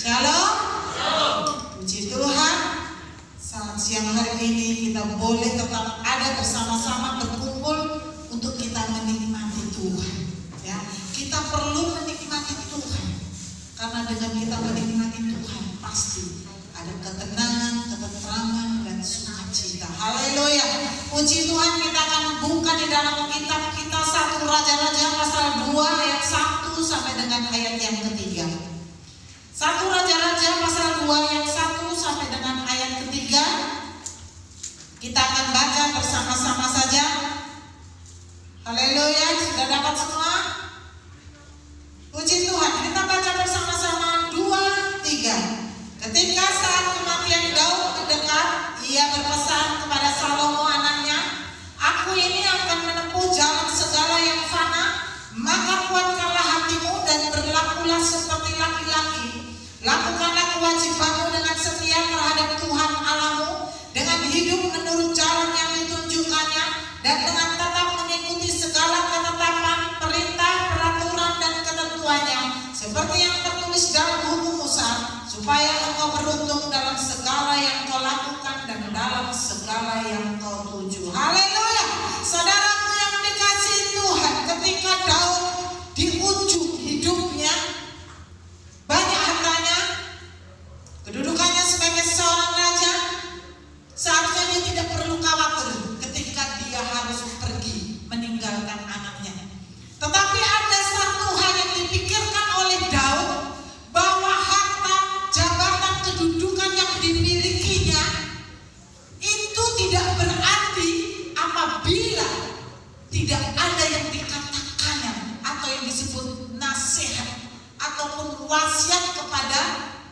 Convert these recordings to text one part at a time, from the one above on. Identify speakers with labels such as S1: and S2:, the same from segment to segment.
S1: Shalom. Puji Tuhan. Saat siang hari ini kita boleh tetap ada bersama-sama berkumpul untuk kita menikmati Tuhan. Ya, kita perlu menikmati Tuhan. Karena dengan kita menikmati Tuhan pasti ada ketenangan, ketentraman, dan sukacita. Haleluya. Puji Tuhan, kita akan buka di dalam kitab kita 1 Raja-Raja pasal 2 ayat 1 sampai dengan ayat yang ketiga. 1 Raja-Raja pasal 2 ayat 1 sampai dengan ayat ketiga. Kita akan baca bersama-sama saja. Haleluya, sudah dapat semua? Puji Tuhan, kita baca bersama-sama 2, 3. Ketika saat kematian Daud mendekat, ia berpesan kepada Salomo anaknya, "Aku ini akan menempuh jalan segala yang fana, maka kuatkanlah hatimu dan berlakulah seperti laki-laki. Lakukanlah kewajibanmu dengan setia terhadap Tuhan Allahmu, dengan hidup menurut jalan yang ditunjukkannya, dan dengan tetap mengikuti segala ketetapan, perintah, peraturan, dan ketentuannya, seperti yang tertulis dalam hukum Musa, supaya engkau beruntung dalam segala yang kau lakukan dan dalam segala yang kau tuju." Haleluya. Saudaraku yang dikasihi Tuhan, ketika Daud di ujung hidupnya, banyak hartanya, kedudukannya sebagai seorang raja, seharusnya dia tidak perlu khawatir ketika dia harus pergi meninggalkan anaknya. Tetapi ada satu hal yang dipikirkan oleh Daud, bahwa harta, jabatan, kedudukan yang dimilikinya itu tidak berarti apabila tidak ada yang dikatakannya atau yang disebut nasihat ataupun wasiat kepada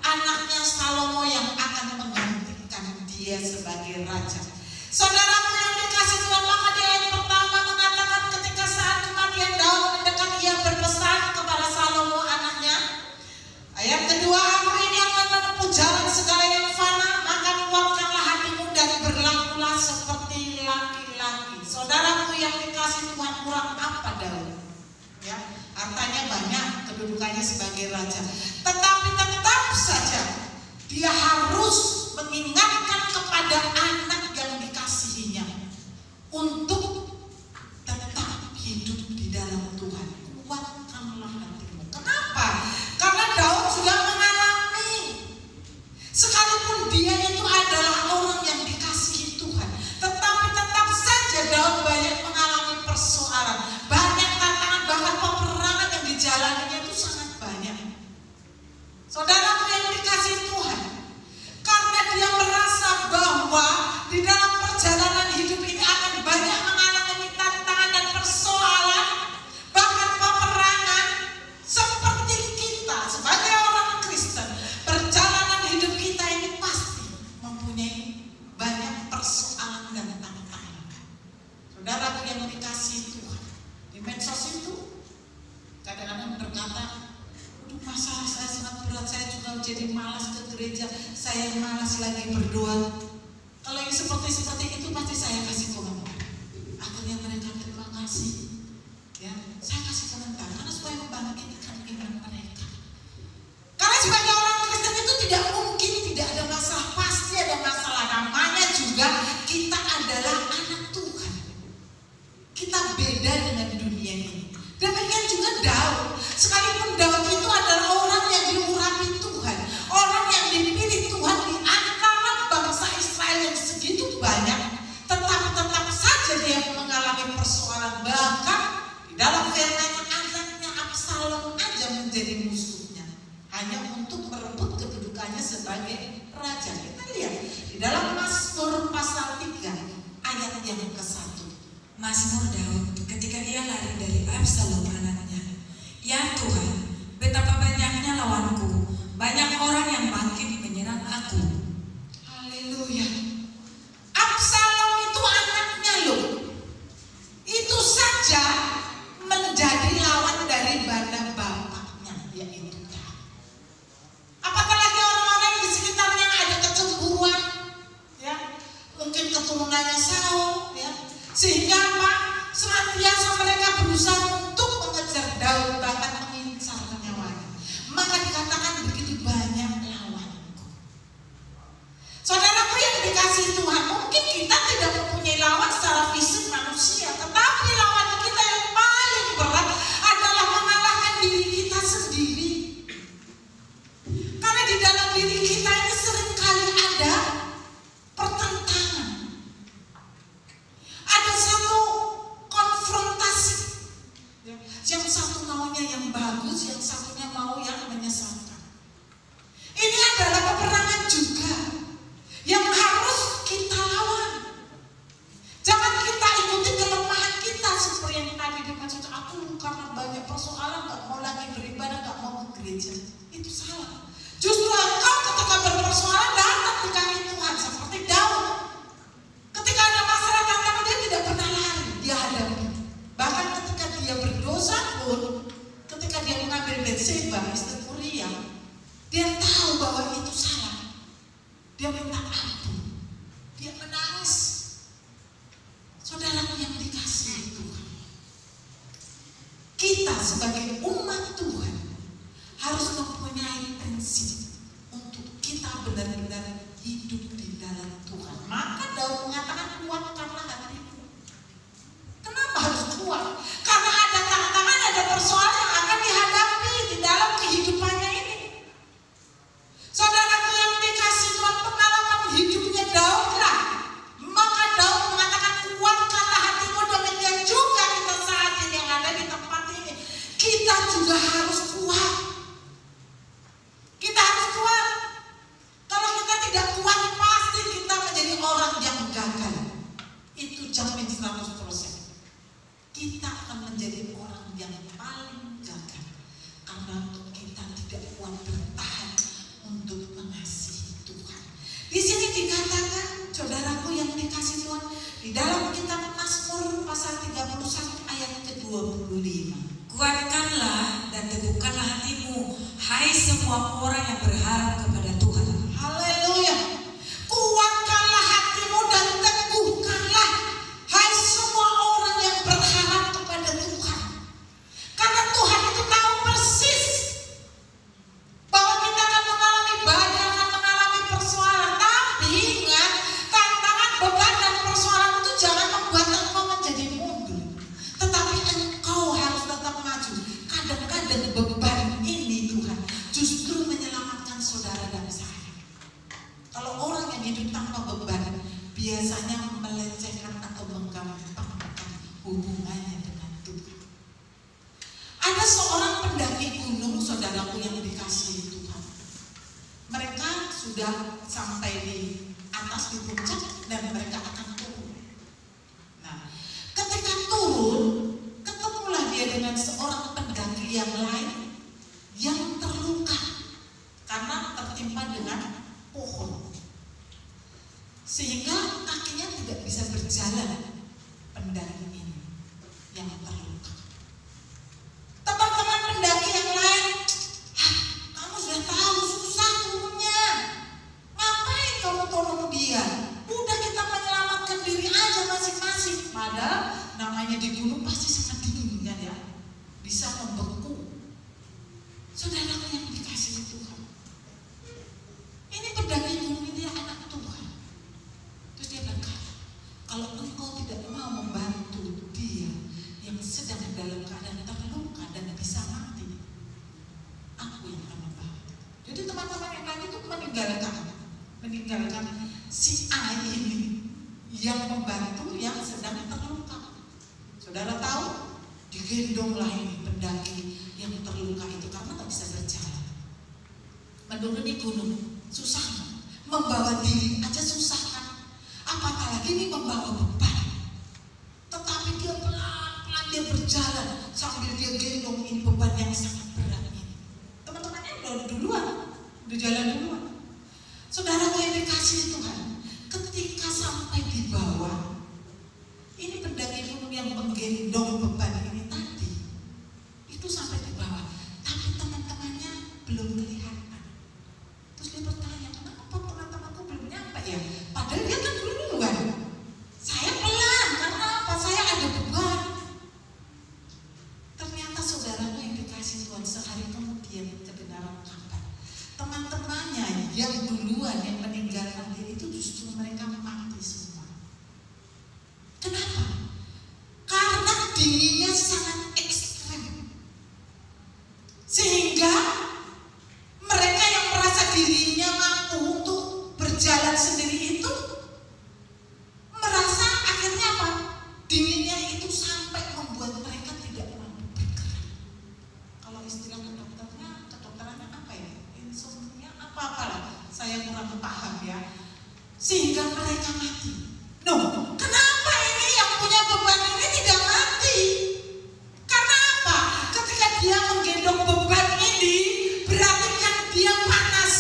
S1: anaknya Salomo yang akan menggantikan dia sebagai raja. Saudaraku yang dikasihi Tuhan, maka di ayat pertama mengatakan ketika saat kematian Daud mendekat, ia berpesan kepada Salomo anaknya. Ayat kedua, "Aku ini akan menempuh jalan segala yang fana, maka kuatkanlah hatimu dan berlakulah seperti laki-laki." Saudaraku yang dikasihi Tuhan, kurang apa Daud? Ya, hartanya banyak, kedudukannya sebagai raja, tetapi tetap saja dia harus mengingatkan kepada anak yang dikasihinya untuk tetap hidup di dalam Tuhan. Kuatkanlah hatimu. Kenapa? Karena Daud sudah mengalami, sekalipun dia itu adalah orang yang dikasihi Tuhan, tetapi tetap saja Daud banyak mengalami persoalan, banyak tantangan, bahkan peperangan yang dijalaninya itu sangat banyak. Saudaraku yang dikasihi Tuhan, karena dia merasa bahwa di dalam perjalanan hidup ini akan banyak mengalami tantangan dan persoalan, bahkan peperangan, seperti kita sebagai orang Kristen, perjalanan hidup kita ini pasti mempunyai banyak persoalan dan tantangan. Saudaraku yang dikasihi Tuhan, di medsos itu kadang-kadang berkata, "Aduh, masalah saya sangat berat, saya juga jadi malas ke gereja, saya malas lagi berdoa." Kalau yang seperti itu pasti saya kasih komentar. Akhirnya mereka terima kasih. Ya, saya kasih komentar karena supaya membangkitkan iman mereka. Karena sebagai orang Kristen itu tidak mungkin tidak ada masalah, pasti ada masalah. Namanya juga kita adalah anak Tuhan. Kita beda dengan dunia ini. Demikian juga Daud. Sekalipun Daud itu adalah orang yang diurapi Tuhan, orang yang dipilih Tuhan di antara bangsa Israel yang segitu banyak, tetapi tetap saja dia mengalami persoalan. Bahkan di dalam firman-Nya, anaknya Absalom aja menjadi musuhnya hanya untuk merebut kedudukannya sebagai raja. Kita lihat di dalam Mazmur pasal 3 ayat yang ke-1.
S2: Mazmur Daud ketika ia lari dari Absalom anaknya. "Ya Tuhan, betapa banyaknya lawanku, banyak orang yang bangkit menyerang aku."
S1: Haleluya. Absalom itu anaknya loh. Itu saja menjadi lawan daripada bapaknya, yaitu Daud. Apatah lagi orang-orang di sekitarnya ada kecemburuan, ya, mungkin keturunannya Saul, ya, sehingga apa? Senantiasa mereka berusaha untuk mengejar Daud, bahkan mengincar nyawanya. Maka dikatakan begitu banyak dosa pun ketika dia mengambil Betseba istri Uria, dia tahu bahwa itu salah. Dia minta ampun. Dia menangis. Saudaraku yang dikasihi Tuhan, kita sebagai umat Tuhan harus mempunyai prinsip untuk kita benar-benar hidup di dalam Tuhan. Maka Daud mengatakan, kuatkanlah hatimu. Kenapa harus kuat? Karena ada tantangan, ada persoalan yang akan dihadapi di dalam kehidupannya ini. Saudaraku yang dikasihi Tuhan, pengalaman hidupnya Daud lah. Maka Daud mengatakan, kuatkanlah hatimu. Demikian juga kita saat ini yang ada di tempat ini, kita juga harus kuat. Kita harus kuat. Kalau kita tidak kuat, pasti kita menjadi orang yang gagal. Itu jamin 100%. Kita akan menjadi orang yang paling gagal karena kita tidak kuat bertahan untuk mengasihi Tuhan. Di sini dikatakan, saudaraku yang dikasihi Tuhan, di dalam kitab Mazmur pasal 31 ayat ke-25.
S2: Kuatkanlah dan teguhkanlah hatimu, hai semua orang yang berharap kepada Tuhan.
S1: Haleluya. Kuatkanlah hatimu dan teguhkanlah, hai semua orang yang berharap kepada Tuhan. Karena Tuhan itu tahu persis bahwa kita akan mengalami badai, akan mengalami persoalan. Tapi ingat, tantangan, beban dan persoalan itu jangan membuat engkau menjadi mundur, tetapi engkau harus tetap maju. Kadang-kadang beban ini Tuhan justru menyelamatkan saudara dan saya. Kalau orang yang hidup tanpa beban biasanya melecehkan atau menggampangkan hubungannya dengan Tuhan. Ada seorang pendaki gunung, saudaraku yang dikasihi Tuhan. Mereka sudah sampai di atas di puncak dan mereka akan turun. Nah, ketika turun, ketemulah dia dengan seorang pendaki yang lain yang terluka karena tertimpa dengan pohon, sehingga kakinya tidak bisa berjalan. Pendaki ini yang terluka. Teman-teman pendaki yang lain, kamu sudah tahu susah turunnya, ngapain kamu tolong dia? Udah kita menyelamatkan diri aja masing-masing. Padahal namanya di gunung pasti sangat dingin kan ya, bisa membeku. Saudaraku yang dikasihi Tuhan, ini pendaki gunung ini anak Tuhan. Terus dia berkata, kalau engkau tidak mau membantu dia yang sedang dalam keadaan terluka dan bisa mati, aku yang akan membantu. Jadi teman-teman yang lain itu meninggalkan si A ini yang membantu yang sedang terluka. Saudara tahu, digendonglah ini pendaki yang terluka itu karena tak bisa berjalan. Menuruni gunung susah, membawa diri aja susah kan, apatah lagi ini membawa beban. Tetapi dia pelan-pelan dia berjalan sambil dia gendong ini beban yang sangat berat ini. Teman-temannya udah jalan duluan. Saudara yang dikasihi Tuhan, ketika sampai di bawah, ini pendaki gunung yang menggendong beban ini tadi itu sampai di bawah, tapi teman-temannya belum kelihatan. Terus dia bertanya, kenapa teman-temanku belum nyampe ya? Padahal dia kan duluan. Saya pelan, karena apa? Saya ada beban. Ternyata saudaraku yang dikasihi Tuhan, sehari kemudian kebenaran kabar, teman-temannya yang duluan yang meninggalkan dia itu justru mereka mati semua. Kenapa? Karena dinginnya sangat ekstrem, sehingga mereka yang merasa dirinya mampu untuk berjalan sendiri itu merasa akhirnya apa? Dinginnya itu sampai membuat mereka tidak mampu bergerak. Kalau istilah kedokterannya apa ya? Insomnia apa-apalah, saya kurang paham ya. Sehingga mereka mati. No, kenapa ini yang punya beban ini tidak mati? Karena apa? Ketika dia menggendong beban ini, berarti kan dia panas,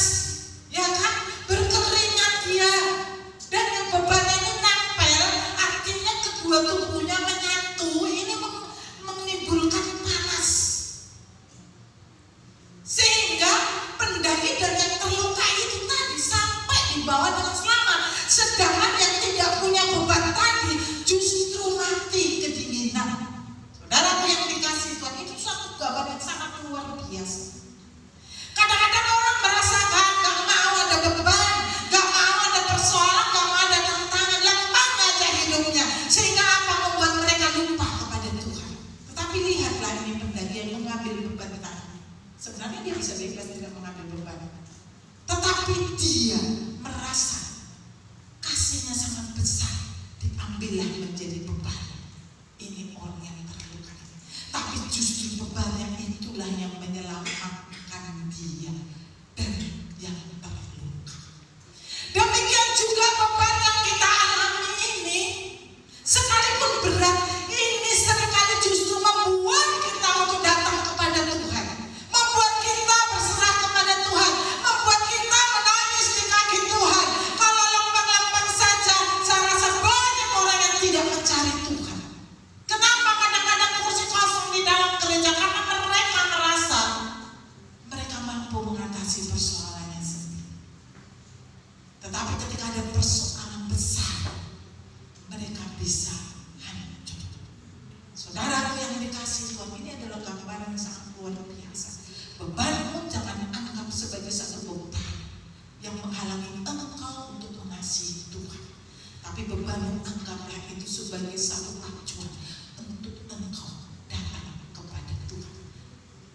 S1: ya kan? Berkeringat dia, dan yang beban ini nempel, artinya kedua tubuhnya menyatu. Ini menimbulkan panas. biasa. Kadang-kadang orang merasakan gak mau ada beban, gak mau ada persoalan, gak mau ada tantangan, lempang aja hidupnya. Sehingga apa? Membuat mereka lupa kepada Tuhan. Tetapi lihatlah ini pendaki yang mengambil beban tadi. Sebenarnya dia bisa bebas tidak mengambil beban. Tetapi dia merasa kasihnya sangat besar, diambillah menjadi beban. Ini orang yang terluka. Tapi justru beban yang itulah yang menyelamatkan dia dari yang terluka. Demikian juga beban yang kita alami ini, sekalipun berat, ini seringkali justru membuat kita untuk datang kepada Tuhan, membuat kita berserah kepada Tuhan, membuat kita menangis di kaki Tuhan. Kalau lempeng-lempeng saja, saya rasa banyak orang yang tidak mencari Tuhan. Kenapa kadang-kadang kursi kosong di dalam gereja? Karena mereka merasa mereka mampu mengatasi persoalannya sendiri. Tetapi ketika ada persoalan besar, mereka bisa hancur. Saudaraku yang dikasihi Tuhan, ini adalah gambaran yang sangat luar biasa. Bebanmu jangan anggap sebagai satu beban yang menghalangi engkau untuk mengasihi Tuhan. Tapi bebanmu anggaplah itu sebagai satu acuan untuk engkau datang kepada Tuhan.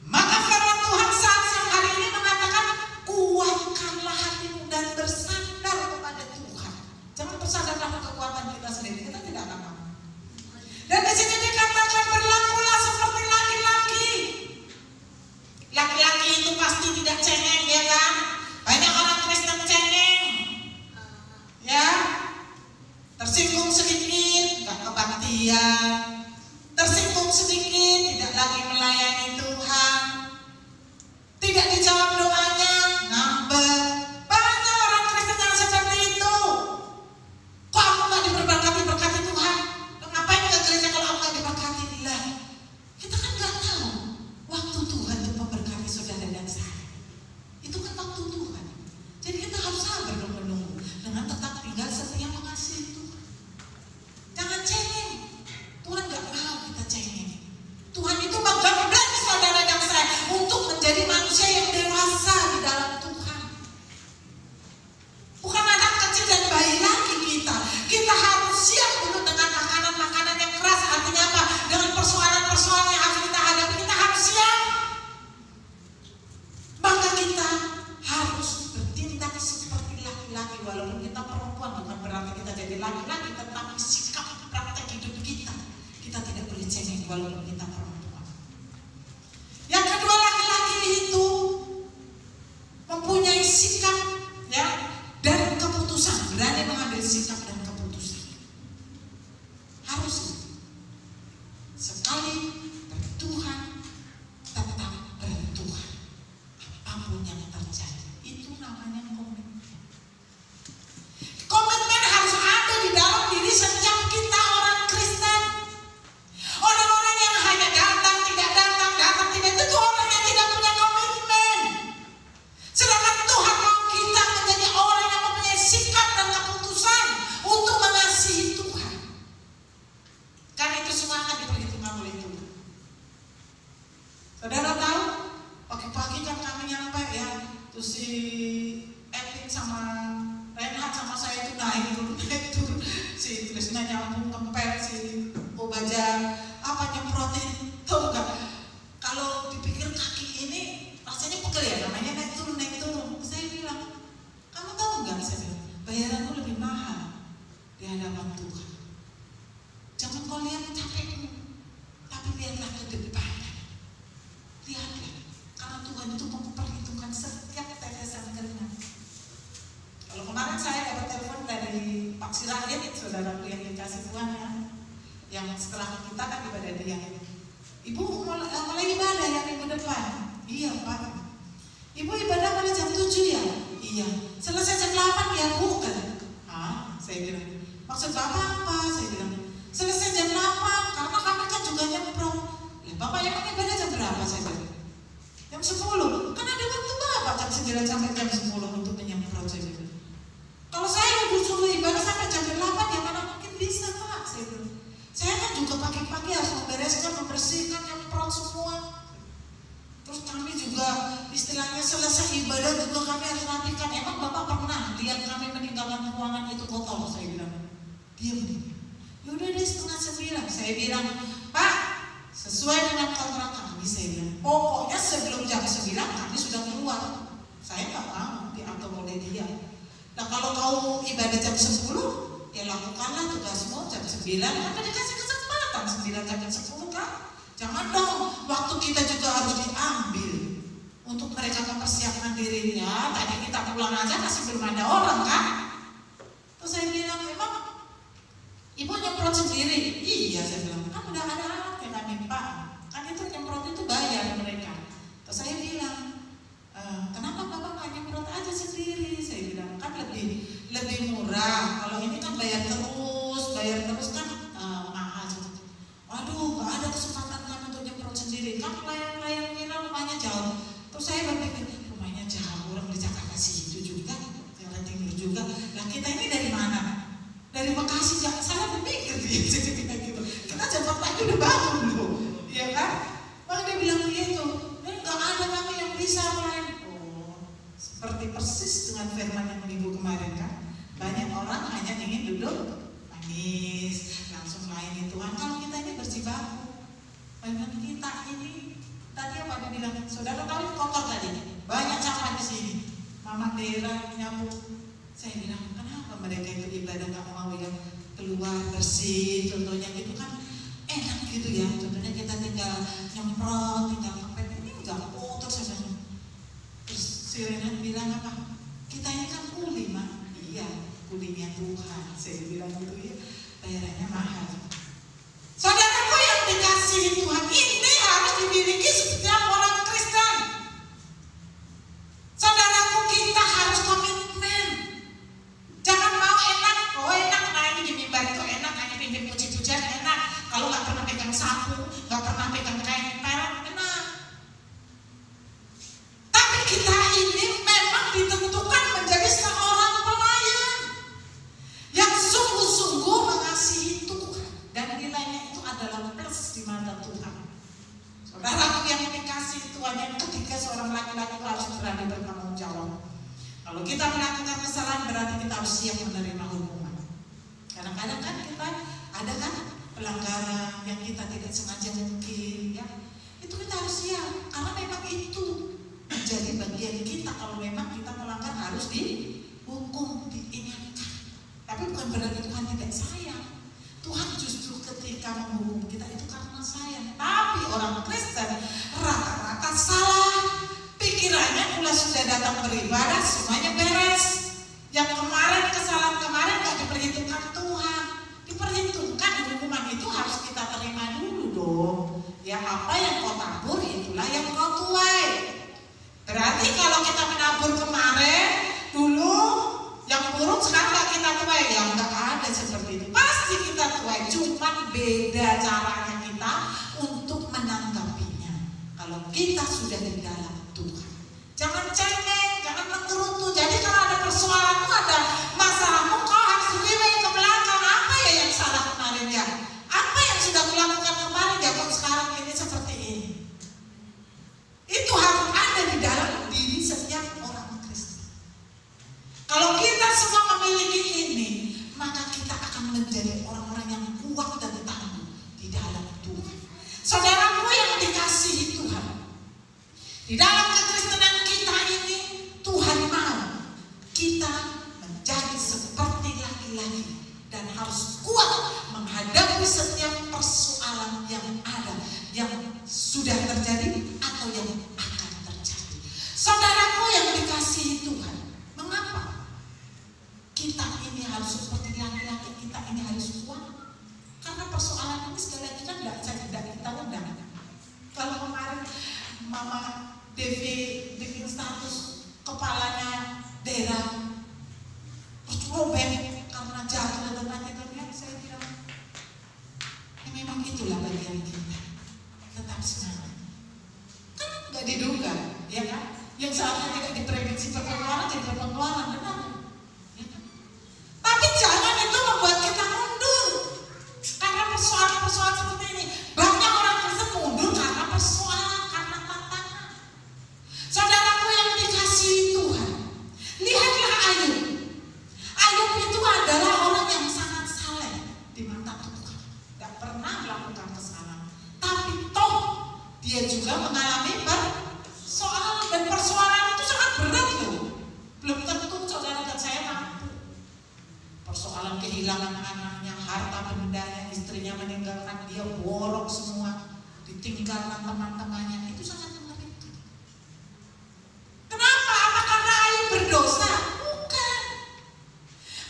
S1: Maka firman Tuhan saat siang hari ini mengatakan, kuatkanlah hatimu dan bersandar kepada Tuhan. Jangan bersandar pada kekuatan kita sendiri, kita tidak akan mampu. Dan di sini dikatakan berlakulah seperti laki-laki. Laki-laki itu pasti tidak cengeng, ya kan? Banyak orang Kristen cengeng, ya, tersinggung sedikit, gak kebaktian, tersinggung sedikit, tidak lagi melayani Tuhan, tidak dijawab doanya, ngambek. Banyak orang Kristen yang seperti itu. Kok aku gak diberkati Tuhan? Ngapain ke gereja kalau aku gak diberkati? Lah, kita kan gak tahu waktu Tuhan untuk memberkati saudara dan saya. Itu kan waktu Tuhan. Jadi kita harus sabar dong menunggu dengan tetap tinggal setia mengasihi Tuhan. Jangan cengeng. Tuhan gak mau kita cengeng. Tuhan itu menggambarkan saudara dan saya untuk menjadi manusia yang dewasa di dalam Tuhan. Bukan anak kecil dan bayi lagi kita. Kita harus siap dulu dengan makanan-makanan yang keras. Artinya apa? Dengan persoalan-persoalan yang harus kita hadapi, kita harus siap. Maka kita harus bertindak seperti laki-laki. Walaupun kita perempuan, bukan berarti kita jadi laki-laki, tetapi sikap praktek hidup kita tidak boleh cengeng walaupun kita perempuan. Yang kedua, laki-laki itu mempunyai sikap, ya, dan keputusan, berani mengambil sikap dan keputusan. Harus sekali bertuhan, tetap bertuhan. Apapun yang terjadi, itu namanya komitmen. Komitmen harus ada di dalam diri setiap kita orang Kristen. Orang-orang yang hanya datang, tidak, itu orang yang tidak punya komitmen. Sedangkan Tuhan mau kita menjadi orang yang mempunyai sikap dan keputusan untuk mengasihi Tuhan. Karena itu semua akan diperhitungkan oleh Tuhan. Saudara tahu, pagi-pagi kan kami nyampe, ya, terus si Etin sama Renhat sama saya itu naik turun, si Trisna nyambung kempel, si Obaja nyemprotin, tahu gak? Kalau dipikir kaki ini rasanya pegel ya, namanya naik turun. Saya bilang, kamu tahu gak? Saya bilang, bayaranmu lebih mahal di hadapan Tuhan. Jangan kau lihat capekmu, tapi lihatlah ke depan. Lihatlah, karena Tuhan itu memperhitungkan setiap tetesan keringat. Kalau kemarin saya dapat telepon dari Pak Sirahid, saudaraku yang dikasih Tuhan, ya, yang setelah kita kan ibadah dia. Ibu mulai ibadah ya minggu depan. Iya Pak. Ibu ibadah mulai jam 7 ya? Iya. Selesai jam 8 ya Bu? Saya bilang, maksud Bapak apa? Saya bilang, selesai jam 8 karena kami kan juga nyemprot. Bapak yang ibadah jam berapa? Saya bilang, jam 10. Kan ada waktu Bapak jam 9 sampai jam 10 untuk menyemprot. Saya bilang, kalau saya disuruh ibadah sampai jam 8 ya mana mungkin bisa Pak? Saya bilang, saya kan juga pagi-pagi harus membereskan, membersihkan, nyemprot semua. Terus kami juga Diam nih. Yaudah deh 8:30. Saya bilang, Pak, sesuai dengan kontrak kami, saya bilang, pokoknya sebelum jam 9 kami sudah keluar. Saya nggak mau diatur oleh dia. Nah kalau kau ibadah jam 10, ya lakukanlah tugasmu jam 9. Kan dikasih kesempatan 9 sampai 10 kan? Jangan dong, waktu kita juga harus diambil untuk mereka mempersiapkan dirinya. Tadi kita pulang aja masih belum ada orang kan? Terus saya bilang, memang ibu nyemprot sendiri? Iya, saya bilang, kan udah ada alatnya kami Pak. Kan itu nyemprot itu bayar mereka. Terus saya bilang, kenapa Bapak nggak nyemprot aja sendiri? Saya bilang, kan lebih murah. Kalau ini kan bayar terus kan mahal. Waduh, nggak ada kesempatan kan untuk nyemprot sendiri. Kan pelayan kira rumahnya jauh. Terus saya berpikir, rumahnya jauh, orang di Jakarta situ juga, Jakarta Timur juga. Nah kita ini dari mana? Dari Bekasi. Saya berpikir gitu. Kita Jakarta aja udah bangun loh, ya kan? Maka dia bilang begitu. Nggak ada kami yang bisa pelayan. Seperti persis dengan firman yang minggu kemarin kan. Banyak orang hanya ingin duduk manis, langsung lain Tuhan. Kalau kita ini berjibaku, banyak kita ini tadi apa dia bilang, saudara tahu kotor tadi, banyak sampah di sini. Mama daerah nyapu. Saya bilang, kenapa mereka itu ibadah nggak mau yang keluar bersih, contohnya gitu kan enak gitu ya. Contohnya kita tinggal nyemprot, tinggal ngepet, ini nggak kotor saja. Terus si Renan bilang apa? Kita ini kan kuli mah. Iya, kulinya Tuhan. Saya bilang gitu ya, bayarannya mahal. Saudaraku yang dikasihi Tuhan, ini harus dimiliki setiap orang Kristen. Saudaraku, kita harus komitmen. Jangan mau enak, nah ini di mimbar itu enak, hanya pimpin puji-pujian enak. Kalau nggak pernah pegang sapu, nggak pernah pegang kain perak, enak. Tapi kita ini memang ditentukan menjadi seorang pelayan yang sungguh-sungguh mengasihi Tuhan, dan nilainya itu adalah plus di mata Tuhan. Saudaraku yang dikasihi Tuhan, yang ketiga, seorang laki-laki harus berani bertanggung jawab. Kalau kita melakukan kesalahan, berarti kita harus siap menerima hukuman. Kadang-kadang kan kita ada kan pelanggaran yang kita tidak sengaja mungkin ya, itu kita harus siap, karena memang itu menjadi bagian kita. Kalau memang kita melanggar harus dihukum, diingatkan. Tapi bukan berarti Tuhan tidak sayang. Tuhan justru ketika menghukum kita itu karena sayang. Tapi orang Kristen rata-rata salah. Pikirannya pula sudah datang beribadah semuanya beres. Yang kemarin, kesalahan kemarin gak diperhitungkan Tuhan. Diperhitungkan, hukuman itu harus kita terima dulu dong. Ya apa yang kau tabur itulah yang kau tuai. Berarti kalau kita menabur kemarin dulu yang buruk, sekarang kita tuai. Ya enggak ada seperti itu. Pasti kita tuai, cuma beda caranya kita untuk menanggapinya. Kalau kita sudah di dalam Tuhan, jangan cengeng, jangan menggerutu. Jadi kalau ada persoalanmu, ada masalahmu, kau harus riwayat ke belakang. Apa ya yang salah kemarin ya? Apa yang sudah kulakukan kemarin ya kok sekarang ini seperti ini? Itu harus ada di dalam diri setiap orang Kristen. Kalau kita semua memiliki ini, maka kita akan menjadi orang-orang yang kuat dan tangguh di dalam Tuhan. Saudaraku yang dikasihi Tuhan, di dalam kekristenan kita ini, Tuhan mau kita menjadi seperti laki-laki dan harus kuat menghadapi setiap persoalan yang ada, yang sudah terjadi atau yang akan terjadi. Saudaraku yang dikasihi Tuhan, mengapa kita ini harus seperti laki-laki, kita ini harus kuat? Karena persoalan ini sekali lagi kan tidak kita undang. Kalau kemarin Mama Devi bikin status kepalanya daerah terus robek karena jatuh dan lain-lain, saya bilang ya memang itulah bagian kita, tetap semangat. Kan nggak diduga, ya kan? Yang seharusnya tidak diprediksi berpengeluaran jadi berpengeluaran, benar? Ya kan? Tapi jangan itu membuat kita mundur karena persoalan-persoalan seperti ini. Banyak orang Kristen mundur karena persoalan, karena tantangan. Saudaraku yang dikasihi Tuhan, lihatlah Ayub. Ayub itu adalah orang yang sangat saleh. dia juga mengalami persoalan, dan persoalan itu sangat berat loh. Belum tentu saudara dan saya mampu. Persoalan kehilangan anaknya, harta bendanya, istrinya meninggalkan dia, borok semua, ditinggalkan teman-temannya, itu sangat mengerikan. Kenapa? Apa karena Ayub berdosa? Bukan.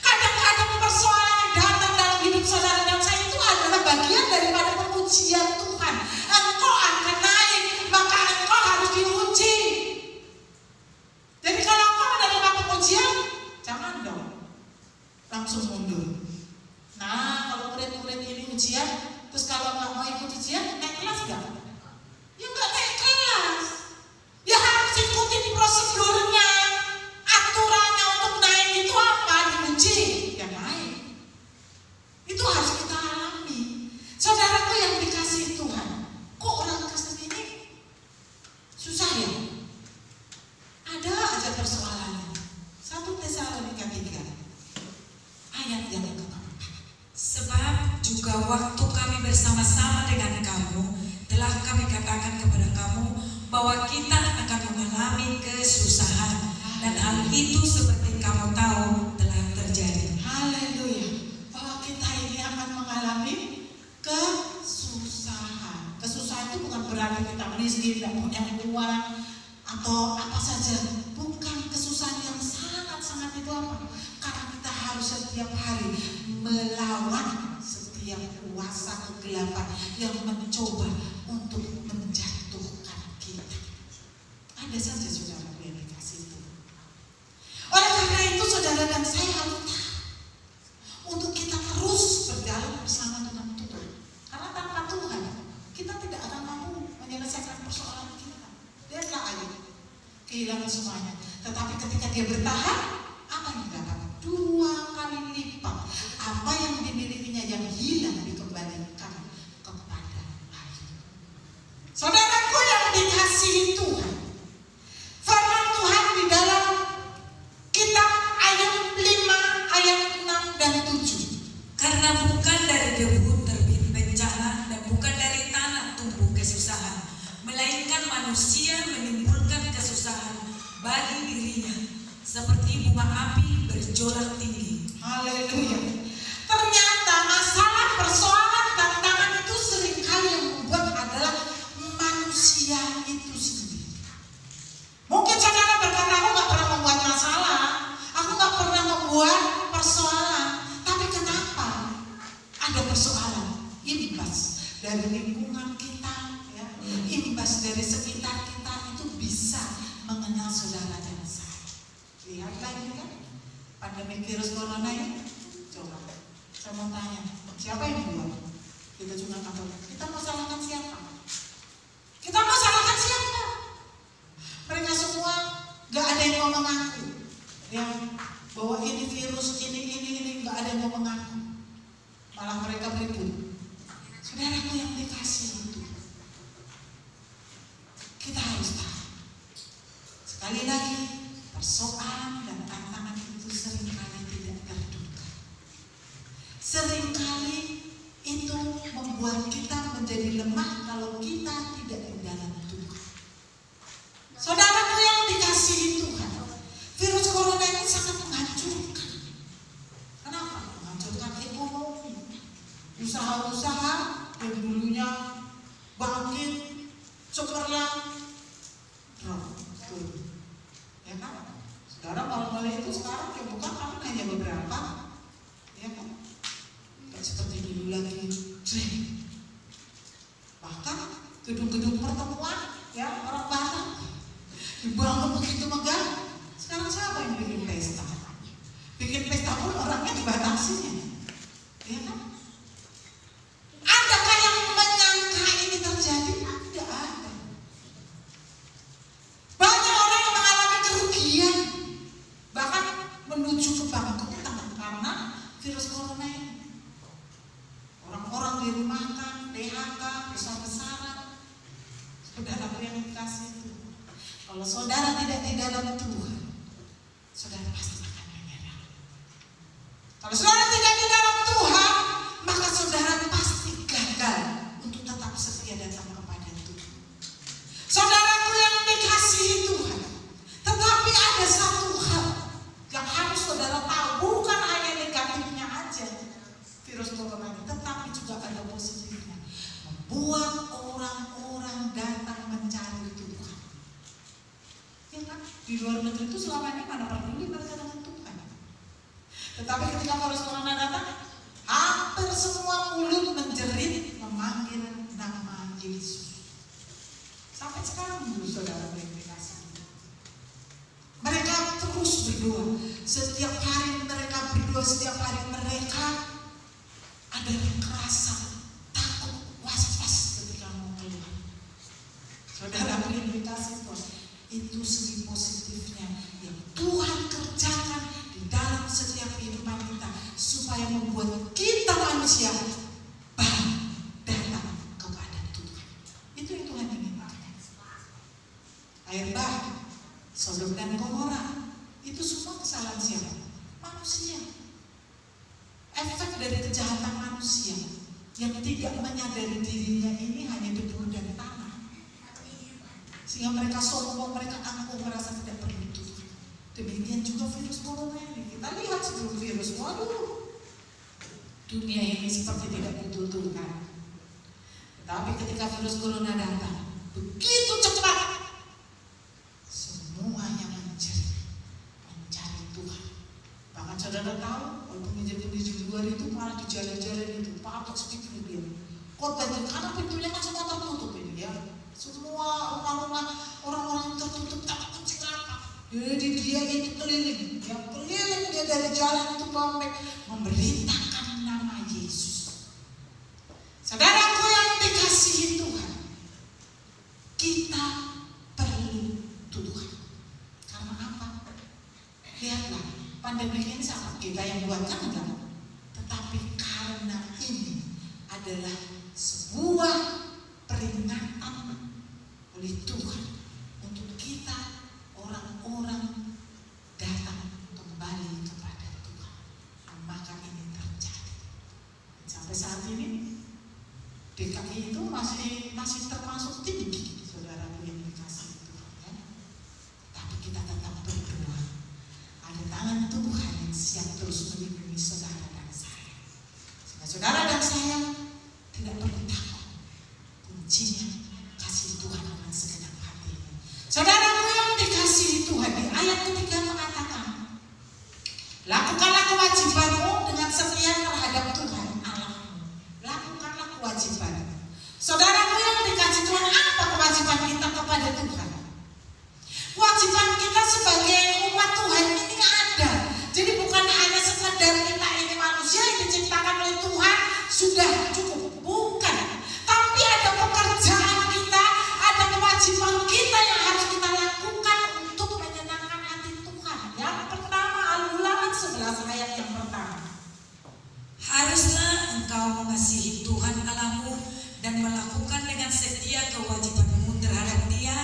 S1: Kadang-kadang persoalan yang datang dalam hidup saudara dan saya itu adalah bagian daripada pengujian Tuhan. Engkau akan naik, maka engkau harus diuji. Jadi kalau engkau menerima pengujian, jangan dong langsung mundur. Nah, kalau murid-murid ini ujian, terus kalau nggak mau ikut ujian, naik kelas nggak? Ya nggak naik kelas. Ya harus ikutin prosedurnya, aturannya untuk naik itu apa? Diuji, ya naik. Itu harus kita alami. Saudaraku yang dikasihi Tuhan, kok orang Kristen ini susah ya? Ada aja persoalannya. 1 Tesalonika 3 ayat yang ke-4.
S2: Sebab juga waktu kami bersama-sama dengan kamu, telah kami katakan kepada kamu bahwa kita akan mengalami kesusahan, dan hal itu seperti kamu tahu telah terjadi.
S1: Haleluya. Bahwa kita ini akan mengalami kesusahan. Kesusahan itu bukan berarti kita miskin, tidak punya uang atau apa saja. Bukan. Kesusahan yang sangat-sangat itu apa? Karena kita harus setiap hari melawan setiap kuasa kegelapan yang mencoba untuk menjatuhkan kita. Ada saja saudara yang dikasih itu. Oleh karena itu saudara dan saya harus tahu untuk kita terus berjalan bersama dengan Tuhan. Karena tanpa Tuhan kita tidak akan mampu menyelesaikan persoalan kita. Dia telah Ayub kehilangan semuanya. Tetapi ketika dia bertahan, apa yang didapat? 2 kali lipat apa yang dimilikinya yang hilang dikembalikan kepada Ayub. Saudaraku yang dikasihi Tuhan, firman Tuhan di dalam kitab Ayub 5 ayat 6 dan 7.
S2: Karena bukan dari debu terbit bencana, dan bukan dari tanah tumbuh kesusahan, melainkan manusia menimbulkan kesusahan bagi dirinya, seperti bunga api berjolak tinggi.
S1: Haleluya. Ternyata masalah, persoalan, tantangan itu seringkali yang membuat adalah manusia itu sendiri. Mungkin saudara berkata, aku gak pernah membuat masalah, aku gak pernah membuat persoalan. Tapi kenapa ada persoalan? Imbas dari lingkungan kita, ya, imbas dari sekitar kita itu bisa mengenal saudara dan saya. Lihatlah ini kan pandemi virus corona ini. Coba saya mau tanya, siapa yang buat? Kita juga nggak tahu. Kita mau salahkan siapa? Kita mau salahkan siapa? Mereka semua nggak ada yang mau mengaku, ya, bahwa ini virus ini nggak ada yang mau mengaku. Malah mereka beribut. Saudaraku yang dikasih itu, kita harus tahu. Sekali lagi, persoalan dan tantangan itu seringkali tidak terduga. Seringkali itu membuat kita menjadi lemah kalau kita tidak di dalam Tuhan. Saudaraku yang dikasihi Tuhan, virus corona ini sangat menghancurkan. Kenapa? Menghancurkan ekonomi. Usaha-usaha yang dulunya bangkit, cemerlang, drop, turun. Ya kan? Saudara mal-mal itu sekarang yang bukan tapi hanya beberapa, ya kan? Gak seperti dulu lagi, bahkan gedung-gedung pertemuan, ya, orang Batak dibangun begitu megah. Sekarang siapa yang bikin pesta? Bikin pesta pun orangnya dibatasinya, ya kan? Adakah yang menyangka ini terjadi? Tidak ada. Banyak orang yang mengalami kerugian, bahkan menuju ke bangkrutan karena virus corona ini. Orang-orang dirumahkan, PHK, besar-besaran. Saudara yang dikasih itu, kalau saudara tidak di dalam Tuhan, saudara pasti akan menyerah. Kalau saudara tidak di dalam Tuhan, maka saudara pasti gagal untuk tetap setia datang kepada Tuhan. Di luar negeri itu selama ini mana peduli mereka dengan Tuhan. Tetapi ketika virus corona datang, hampir semua mulut menjerit memanggil nama Yesus. Sampai sekarang dulu saudara berimplikasi. Mereka terus berdoa. Setiap hari mereka berdoa, setiap hari mereka ada rasa takut, was-was ketika mau keluar. Saudara berimplikasi itu segi positifnya yang Tuhan kerjakan di dalam setiap kehidupan kita supaya membuat kita manusia balik datang kepada Tuhan. Itu yang Tuhan inginkan. Air bah, Sodom dan Gomora itu semua kesalahan siapa? Manusia. Efek dari kejahatan manusia yang tidak menyadari dirinya ini hanya debu dan tanah. Sehingga mereka sombong, mereka angkuh, merasa tidak perlu Tuhan. Demikian juga virus corona ini. Kita lihat sebelum virus, waduh, dunia ini seperti tidak butuh Tuhan. Tetapi ketika virus corona datang, begitu cepat, semuanya mencari Tuhan. Bahkan saudara tahu, walaupun menjadi di luar itu malah di jalan-jalan itu, patok speaker dia. Khotbah karena pintunya kan semua tertutup ini ya. Semua rumah-rumah orang-orang tertutup tak kunci apa. Jadi dia itu keliling, dia dari jalan itu memberitakan nama Yesus. Saudaraku yang dikasihi Tuhan, kita perlu Tuhan. Karena apa? Lihatlah, pandemi ini sama kita yang buatkan enggak, tetapi karena ini adalah sebuah peringatan oleh Tuhan untuk kita orang-orang datang kembali kepada Tuhan. Maka ini terjadi. Sampai saat ini DKI itu masih termasuk tinggi, saudara yang dikasihi Tuhan ya. Tapi kita tetap berdoa. Ada tangan Tuhan yang siap terus melindungi saudara dan saya. Sehingga saudara dan saya tidak perlu takut. Kuncinya kasih Tuhan dengan segenap hati. Saudaraku yang dikasihi Tuhan, di ayat ketiga mengatakan, lakukanlah kewajibanmu dengan setia terhadap Tuhan Allahmu. Lakukanlah kewajibanmu. Saudaraku yang dikasihi Tuhan, apa kewajiban kita kepada Tuhan? Kewajiban kita sebagai umat Tuhan ini ada. Jadi bukan hanya sekedar kita ini manusia yang diciptakan oleh Tuhan sudah cukup, bukan. Tapi ada pekerjaan kita, ada kewajiban kita yang harus kita lakukan untuk menyenangkan hati Tuhan. Yang pertama, Al-Ulangan 11 ayat yang pertama.
S2: Haruslah engkau mengasihi Tuhan Allahmu dan melakukan dengan setia kewajibanmu terhadap Dia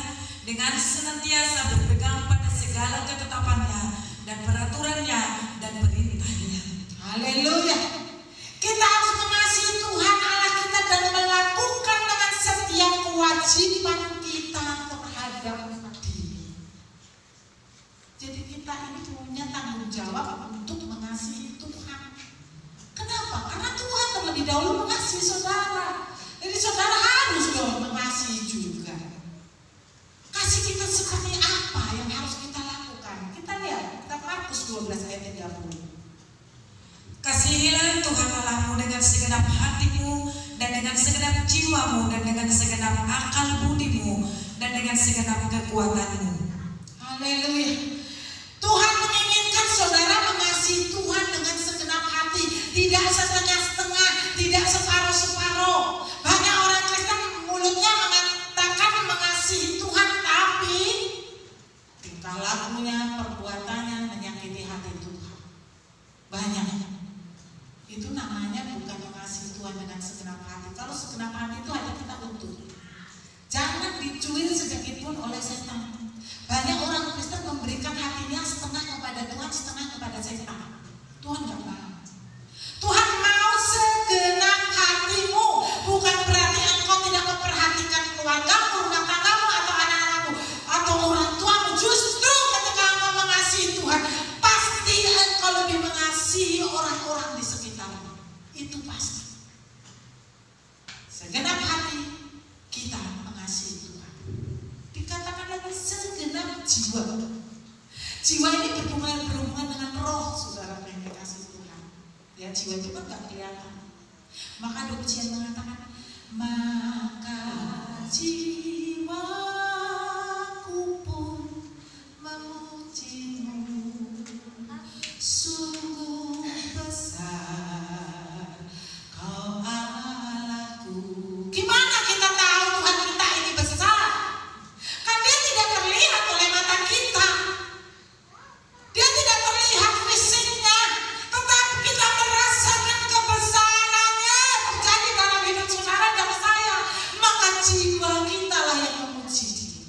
S2: dengan senantiasa berpegang pada segala ketetapannya dan peraturannya dan perintahnya.
S1: Haleluya. Kita harus mengasihi Tuhan Allah kita dan melakukan dengan setia kewajiban kita terhadap Dia. Jadi kita ini punya tanggung jawab untuk mengasihi Tuhan. Kenapa? Karena Tuhan terlebih dahulu mengasihi saudara. Jadi saudara harus dong mengasihi juga. Kasih kita seperti apa yang harus kita lakukan? Kita lihat, kita Markus 12 ayat 30.
S2: Kasihilah Tuhan Allahmu dengan segenap hatimu dan dengan segenap jiwamu dan dengan segenap akal budimu dan dengan segenap kekuatanmu.
S1: Haleluya. Tuhan menginginkan saudara mengasihi Tuhan dengan segenap hati, tidak setengah-setengah, tidak separuh-separuh. Banyak orang Kristen mulutnya mengatakan mengasihi Tuhan, tapi tingkah lakunya, perbuatannya menyakiti hati Tuhan. Banyak. Itu namanya bukan mengasihi Tuhan dengan segenap hati. Kalau segenap hati itu hanya kita utuh. Jangan dicuil sedikit pun oleh setan. Banyak orang Kristen memberikan hatinya setengah kepada Tuhan, setengah kepada setan. Tuhan gak mau. Tuhan mau segenap hatimu. Bukan berarti engkau tidak memperhatikan keluargamu, rumah tanggamu, atau anak-anakmu, atau orang tuamu. Justru ketika engkau mengasihi Tuhan, pasti engkau lebih mengasihi orang-orang di sekitarmu. Itu pasti. Segenap hati kita mengasihi Tuhan. Dikatakan lagi segenap jiwa. Jiwa ini berhubungan dengan roh, saudara yang dikasih Tuhan. Ya, jiwa itu kan gak kelihatan. Maka ada pujian mengatakan, maka jiwaku pun memujimu, sungguh besar Kau Allahku. Gimana kita tahu Tuhan kita ini besar? Kan Dia tidak terlihat oleh mata kita. Dia tidak terlihat fisiknya, tetapi kita merasakan kebesarannya terjadi dalam hidup saudara dan saya. Maka jiwa kita lah yang memuji Dia.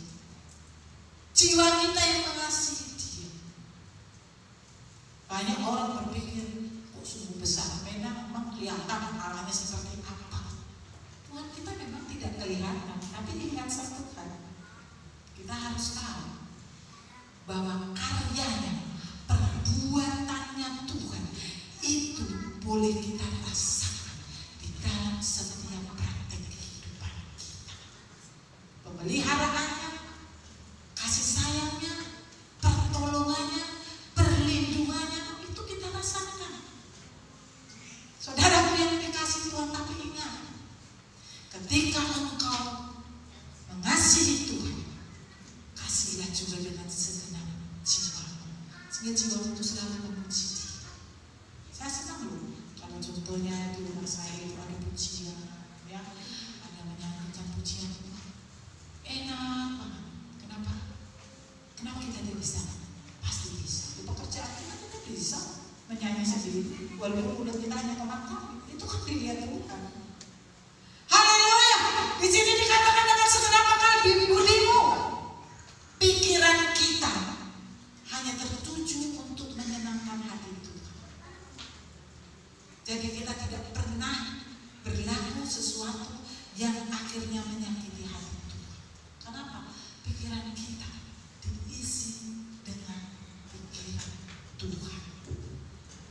S1: Jiwa kita yang mengasihi Dia. Banyak orang berpikir, kok sungguh besar, memang kelihatan arahnya seperti apa. Tuhan kita memang tidak kelihatan, tapi ingat satu hal, kita harus tahu bahwa karyanya, perbuatannya Tuhan itu boleh kita rasakan di dalam setiap praktek kehidupan kita. Pemeliharaannya, kasih sayangnya, pertolongannya, perlindungannya, itu kita rasakan. Saudaraku yang dikasih Tuhan, tapi ingat, ketika engkau mengasihi Tuhan, kasihlah juga dengan segenap jiwamu, sehingga jiwamu itu selalu memuji Dia. Saya senang loh kalau contohnya di rumah saya itu ada pujian, ya, ada menyanyikan pujian, enak banget. Kenapa kita tidak bisa? Pasti bisa. Di pekerjaan kita bisa menyanyi sendiri, walaupun mulut kita hanya teman-teman, itu kan dilihat Tuhan. Haleluya! Di sini dikatakan dengan segenap akal budimu, pikiran kita hanya tertuju untuk menyenangkan hati Tuhan. Jadi kita tidak pernah berlaku sesuatu yang akhirnya menyakiti hati Tuhan. Kenapa? Pikiran kita diisi dengan pikiran Tuhan,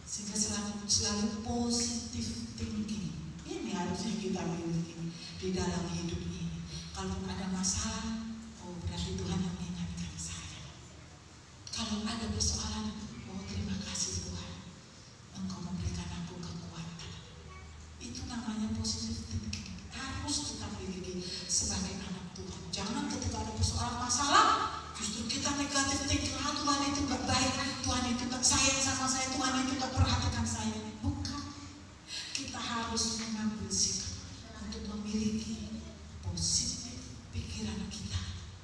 S1: sehingga selalu positif thinking. Ini harusnya kita miliki di dalam hidup ini. Kalau ada masalah, oh berarti Tuhan yang mengingatkan saya. Kalau ada persoalan, oh terima kasih Tuhan, Engkau memberikan aku kekuatan. Itu namanya positif thinking. Harus kita miliki sebagai anak Tuhan. Jangan ketika ada persoalan masalah, justru kita negatif thinking. Tuhan itu gak baik, Tuhan itu gak sayang sama saya, Tuhan itu gak perhatikan saya. Bukan. Kita harus mengambil sikap untuk memiliki positif pikiran kita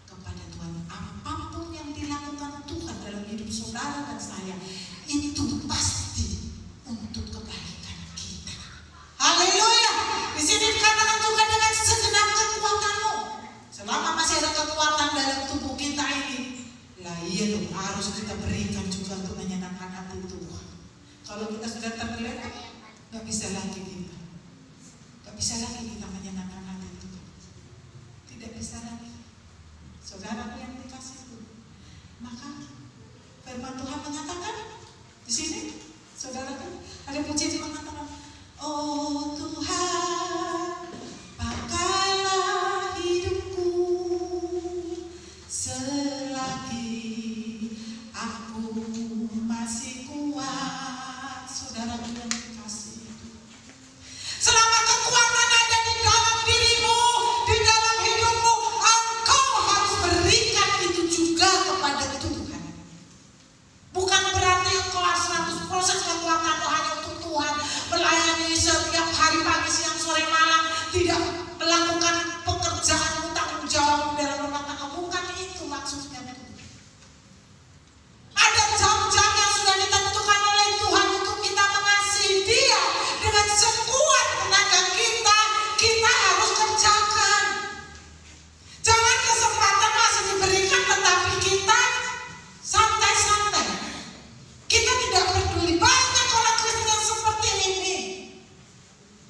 S1: kepada Tuhan. Apapun yang dilakukan Tuhan dalam hidup saudara dan saya, itu pasti untuk kebaikan kita. Haleluya! Di sini dikatakan Tuhan dengan segenap kekuatanmu. Selama masih ada kekuatan dalam tubuh kita ini, lah iya dong, harus kita berikan juga untuk menyenangkan hati Tuhan. Kalau kita sudah tergeletak, gak bisa lagi kita. Gak bisa lagi kita menyenangkan hati Tuhan. Tidak bisa lagi. Saudara yang dikasih Tuhan. Maka firman Tuhan mengatakan di sini, saudara ada pujian mengatakan, oh Tuhan, pakailah hidupku selagi aku masih kuat. Saudara yang dikasih, selama kekuatan ada di dalam dirimu, di dalam hidupmu, engkau harus berikan itu juga kepada Tuhan. Bukan berarti engkau harus 100% kekuatanmu hanya untuk Tuhan, melayani setiap hari, pagi, siang, sore, malam, tidak melakukan pekerjaan tanggung jawab dalam rumah tangga. Bukan itu maksudnya. Ada jam-jam yang sudah ditentukan oleh Tuhan untuk kita mengasihi Dia dengan sekuat tenaga kita. Kita harus kerjakan. Jangan kesempatan masih diberikan tetapi kita santai-santai. Kita tidak peduli. Banyak orang Kristen yang seperti ini.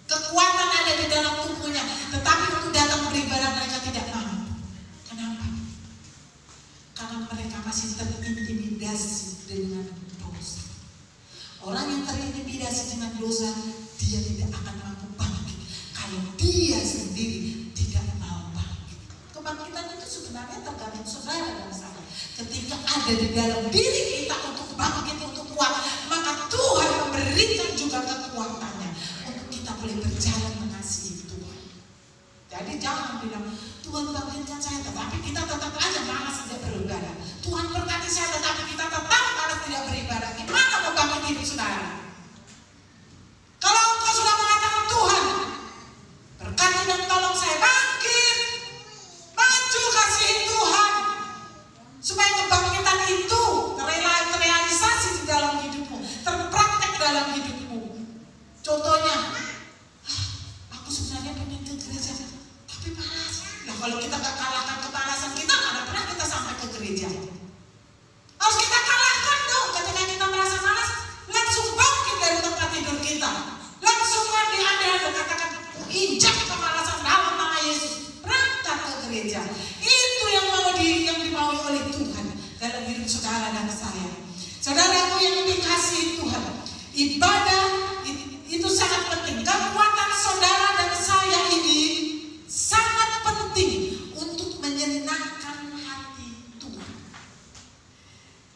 S1: Kekuatan ada di dalam tubuhnya, tetapi untuk datang beribadah mereka tidak mampu. Kenapa? Karena mereka masih terintimidasi dengan dosa. Orang yang terintimidasi dengan dosa, dia tidak akan mampu bangkit kalau dia sendiri tidak mau bangkit. Kebangkitan itu sebenarnya tergantung saudara dan saya. Ketika ada di dalam diri kita orang bilang, Tuhan bangkitkan saya, tetapi kita tetap aja malas tidak beribadah. Tuhan berkati saya, tetapi kita tetap malas tidak beribadah. Gimana mau bangkit hidup saudara? Kalau engkau sudah mengatakan, Tuhan berkati dan tolong saya bangkit, maju kasihin Tuhan, supaya kebangkitan itu terrealisasi di dalam hidupmu, terpraktek dalam hidupmu. Contohnya, aku sebenarnya pengen ke gereja, tapi malas. Nah, kalau kita gak kalahkan kemalasan kita, mana pernah kita sampai ke gereja. Harus kita kalahkan dong. Ketika kita merasa malas, langsung bangkit dari tempat tidur kita, langsung mandi, Anda katakan, injak kemalasan dalam nama Yesus, berangkat ke gereja. Itu yang dimaui oleh Tuhan dalam hidup saudara dan saya. Saudaraku yang dikasihi Tuhan, ibadah itu sangat penting. Kekuatan saudara dan saya ini sangat penting untuk menyenangkan hati Tuhan.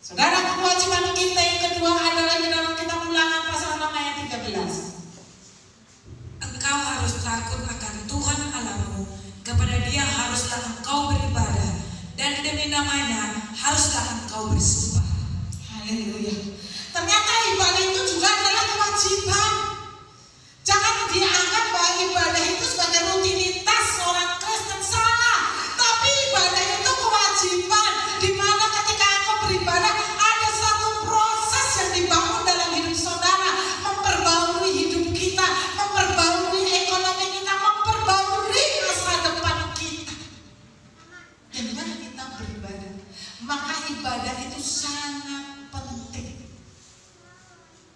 S1: Saudara, kewajiban kita yang kedua adalah di dalam kitab Ulangan pasal 6 ayat 13.
S2: Engkau harus takut akan Tuhan Allahmu, kepada Dia haruslah engkau beribadah, dan demi namanya haruslah engkau bersumpah.
S1: Haleluya. Ternyata ibadah itu juga adalah kewajiban. Jangan dianggap bahwa ibadah itu sebagai rutinitas orang Kristen, salah. Tapi ibadah itu kewajiban, di mana ketika engkau beribadah ada satu proses yang dibangun dalam hidup saudara, memperbarui hidup kita, memperbarui ekonomi kita, memperbarui masa depan kita. Dengan kita beribadah, maka ibadah itu sangat penting.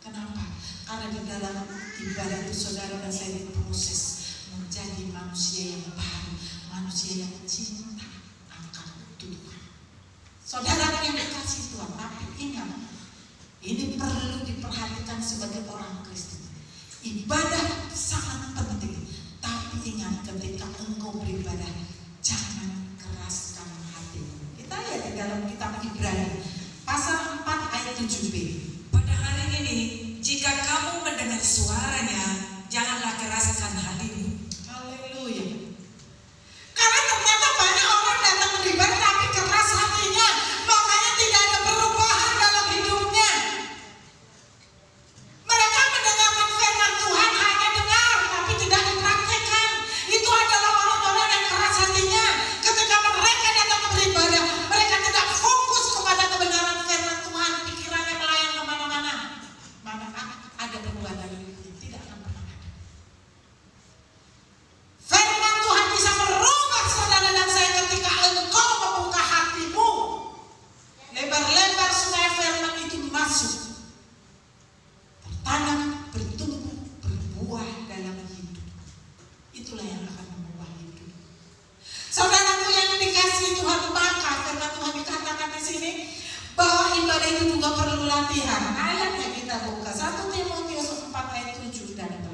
S1: Kenapa? Karena di dalam ibadah itu saudara dan saya diproses menjadi manusia yang baru, manusia yang cinta akan Tuhan. Saudara yang dikasih Tuhan, tapi ingat, ini perlu diperhatikan sebagai orang Kristen. Ibadah sangat penting, tapi ingat ketika engkau beribadah, jangan keraskan hatimu. Kita lihat di dalam kitab Ibrani pasal 4 ayat 7b.
S2: Pada hari ini, jika kamu mendengar suaranya, janganlah keraskan hatimu.
S1: Haleluya. Karena ternyata banyak orang datang beribadah tapi keras hatinya, makanya tidak ada perubahan dalam hidupnya. Mereka mendengarkan firman Tuhan, hanya dengar tapi tidak dipraktekkan. Itu adalah orang-orang yang keras hatinya. Ketika mereka datang beribadah, mereka tidak fokus kepada kebenaran firman Tuhan, pikirannya melayang kemana-mana. Mana ada perubahan dalam hidup? Tidak akan pernah ada. Firman Tuhan bisa merubah saudara dan saya ketika engkau membuka hatimu lebar-lebar supaya firman itu masuk, bertanam, bertumbuh, berbuah dalam hidup. Itulah yang akan mengubah hidup. Saudaraku yang dikasihi Tuhan, maka firman Tuhan dikatakan di sini bahwa ibadah itu juga perlu latihan. Ayatnya kita buka 1 Timotius 4 ayat 7 dan 8.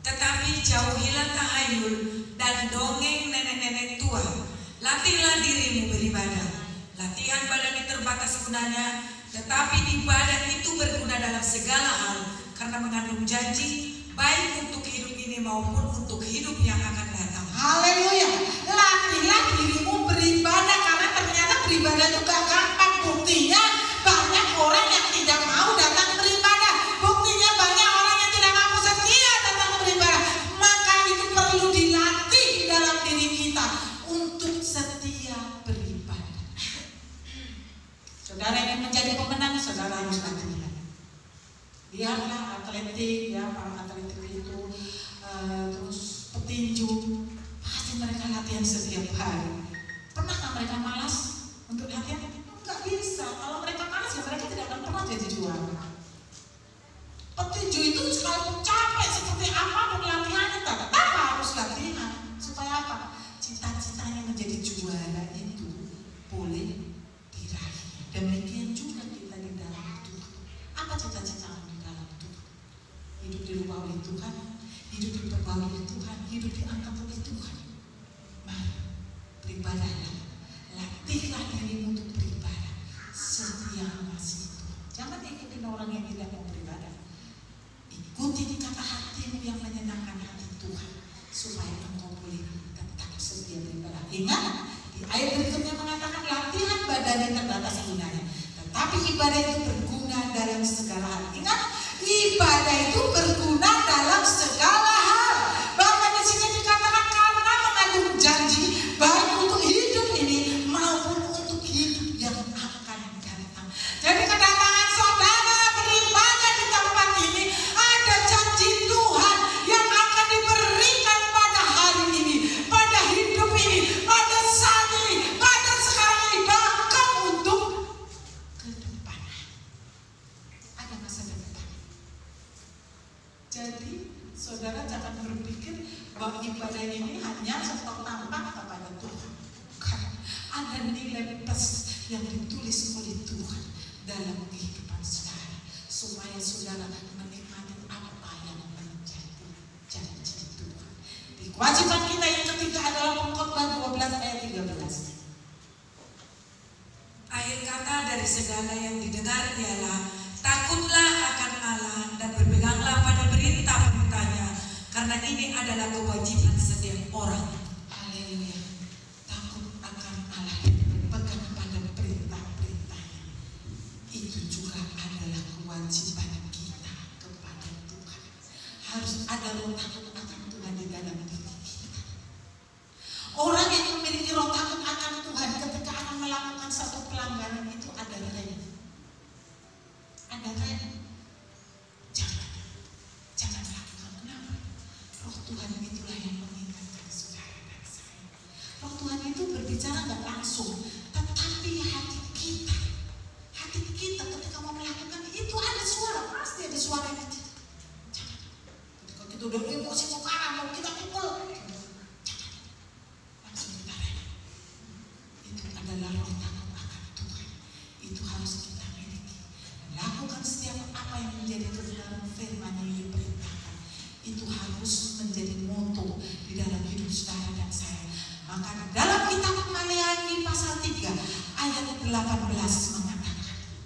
S2: Tetapi jauhilah tahayul dan dongeng nenek-nenek tua. Latihlah dirimu beribadah. Latihan badan itu terbatas gunanya, tetapi ibadah itu berguna dalam segala hal, karena mengandung janji baik untuk hidup ini maupun untuk hidup yang akan datang.
S1: Haleluya. Latihlah dirimu beribadah, karena ternyata beribadah itu gak gampang. Buktinya banyak orang yang tidak mau datang beribadah. Buktinya banyak orang yang tidak mampu setia datang beribadah. Maka itu perlu dilatih dalam diri kita untuk setia beribadah. Saudara ingin menjadi pemenang, saudara harus latihan. Lihatlah atletik, ya, para atletik itu terus petinju, pasti mereka latihan setiap hari. Pernahkah mereka malas untuk latihan? Enggak bisa. Kalau mereka malas, ya mereka tidak akan pernah jadi juara. Petinju itu sekalipun capek seperti apapun latihannya, tetap harus latihan. Supaya apa? Cita-citanya menjadi juara itu boleh diraih. Demikian juga kita di dalam Tuhan. Apa cita-cita di dalam Tuhan? Hidup dirubah oleh Tuhan, hidup diperbaharui oleh Tuhan, hidup diangkat oleh Tuhan. Mari beribadahlah, latihlah dirimu untuk beribadah. Setia mengasihi Tuhan. Jangan ikutin orang yang tidak mau beribadah. Ikuti kata hatimu yang menyenangkan hati Tuhan, supaya engkau boleh tetap setia beribadah. menjadi terbatas gunanya. Tetapi ibadah itu berguna dalam segala hal. Ingat, ibadah itu berguna dalam segala hal. Bahkan di sini dikatakan karena mengandung janji baik untuk hidup ini maupun untuk hidup yang akan datang. Jadi kedatangan saudara beribadah di tempat ini ada janji Tuhan yang akan diberikan pada hari ini, pada hidup ini, pada saat ini, pada sekarang ini, bahkan untuk ke depan. Ada masa depan. Jadi saudara jangan berpikir bahwa ibadah ini hanya setok tampak kepada Tuhan. Bukan. Ada nilai plus yang ditulis oleh Tuhan dalam kehidupan saudara, supaya saudara menikmati apa yang menjadi janji Tuhan. Di kewajiban kita yang ketiga adalah Pengkhotbah 12 ayat 13.
S2: Akhir kata dari segala yang didengar ialah takutlah akan Allah dan berpeganglah pada perintah-perintahnya, karena ini adalah kewajiban setiap orang.
S1: Haleluya. Takut akan Allah dan berpegang pada perintah-perintahnya. Itu juga adalah kewajiban kita kepada Tuhan. Harus ada roh takut akan Tuhan di dalam diri kita. Orang yang memiliki roh takut akan Tuhan ketika akan melakukan satu pelanggaran itu ada rem. Ada rem. Jangan lakukan. Kenapa? Roh Tuhan itulah yang mengingatkan saudara dan saya. Roh Tuhan itu berbicara nggak langsung, tetapi hati kita ketika mau melakukan itu ada suara, pasti ada suara itu. Jangan. Ketika kita udah emosi mau kalah, mau kita pukul, jangan. Langsung kita rem. Itu adalah roh takut akan Tuhan. Itu harus kita miliki. Lakukan setiap apa yang menjadi kebenaran firman yang diperintahkan. Itu harus menjadi moto di dalam hidup saudara dan saya. Maka dalam kitab Maleakhi pasal 3 ayat 18 mengatakan,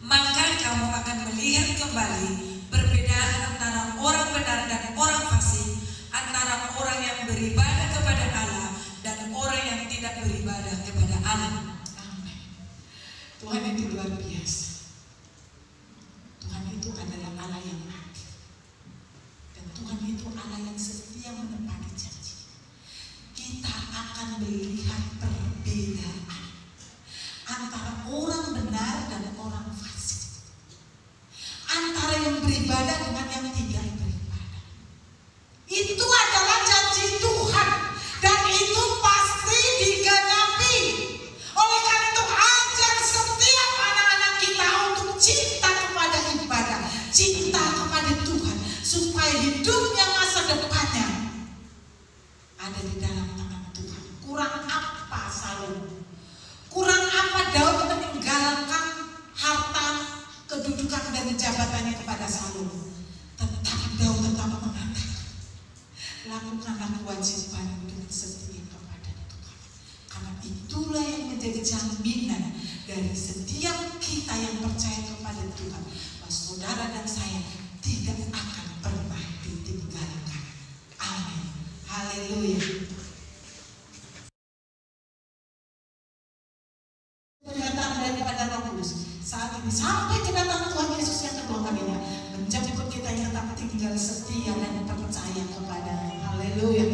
S2: Maka kamu akan melihat kembali perbedaan antara orang benar dan orang fasik, antara orang yang beribadah kepada Allah dan orang yang tidak beribadah kepada Allah.
S1: Amin. Tuhan itu luar biasa. Tuhan itu adalah Allah yang adil. Dan Tuhan itu Allah yang setia menepati janji. Kita akan melihat perbedaan antara orang benar dan orang fasik, antara yang beribadah dengan yang tidak beribadah. Itu adalah janji Tuhan dan itu pasti digenapi. Oleh karena itu ajar setiap anak-anak kita untuk cinta kepada ibadah, cinta kepada Tuhan, supaya hidupnya masa depannya ada di dalam tangan Tuhan. Kurang apa Salomo? Kurang apa Daud meninggalkan harta, kedudukan dan jabatannya kepada Salomo? Tetapi Daud tetap mengatakan, lakukanlah kewajiban dengan setia kepada Tuhan. Karena itulah yang menjadi jaminan dari setiap kita yang percaya kepada Tuhan, bahwa saudara dan saya tidak akan pernah ditinggalkan. Amin. Haleluya. Pernyataan daripada Roh Kudus saat ini sampai kedatangan Tuhan Yesus yang kedua kalinya menjemput kita yang tak tinggal setia dan percaya kepada. Haleluya.